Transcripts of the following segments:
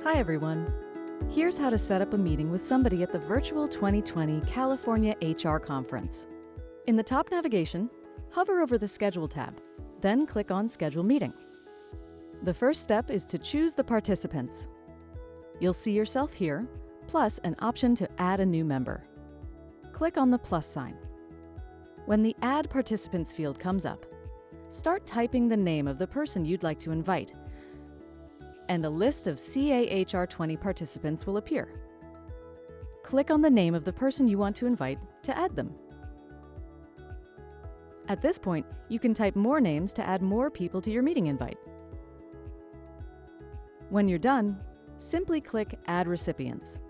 Hi everyone. Here's how to set up a meeting with somebody at the virtual 2020 California HR Conference. In the top navigation, hover over the Schedule tab, then click on Schedule Meeting. The first step is to choose the participants. You'll see yourself here, plus an option to add a new member. Click on the plus sign. When the Add Participants field comes up, start typing the name of the person you'd like to invite, and a list of VCAHR20 participants will appear. Click on the name of the person you want to invite to add them. At this point, you can type more names to add more people to your meeting invite. When you're done, simply click Add Recipients.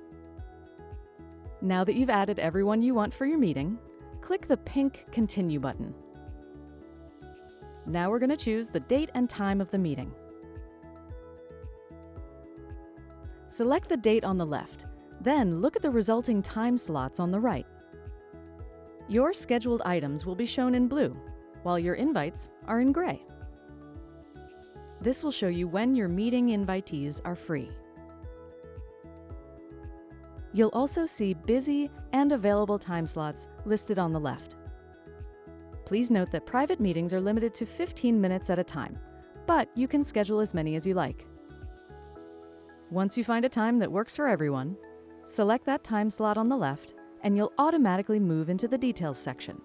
Now that you've added everyone you want for your meeting, click the pink Continue button. Now we're going to choose the date and time of the meeting. Select the date on the left, then look at the resulting time slots on the right. Your scheduled items will be shown in blue, while your invites are in gray. This will show you when your meeting invitees are free. You'll also see busy and available time slots listed on the left. Please note that private meetings are limited to 15 minutes at a time, but you can schedule as many as you like. Once you find a time that works for everyone, select that time slot on the left, and you'll automatically move into the Details section.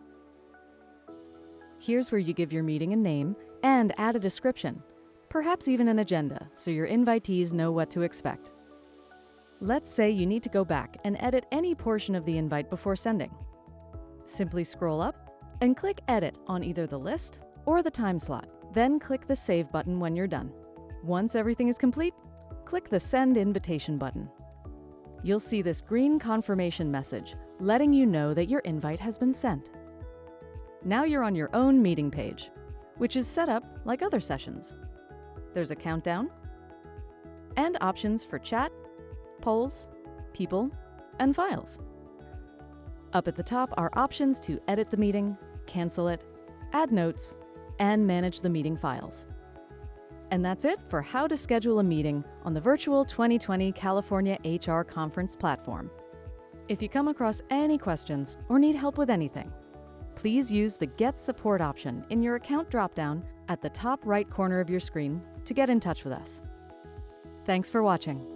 Here's where you give your meeting a name and add a description, perhaps even an agenda, so your invitees know what to expect. Let's say you need to go back and edit any portion of the invite before sending. Simply scroll up and click Edit on either the list or the time slot, then click the Save button when you're done. Once everything is complete, click the Send Invitation button. You'll see this green confirmation message letting you know that your invite has been sent. Now you're on your own meeting page, which is set up like other sessions. There's a countdown and options for chat, polls, people, and files. Up at the top are options to edit the meeting, cancel it, add notes, and manage the meeting files. And that's it for how to schedule a meeting on the virtual 2020 California HR Conference platform. If you come across any questions or need help with anything, please use the Get Support option in your account dropdown at the top right corner of your screen to get in touch with us. Thanks for watching.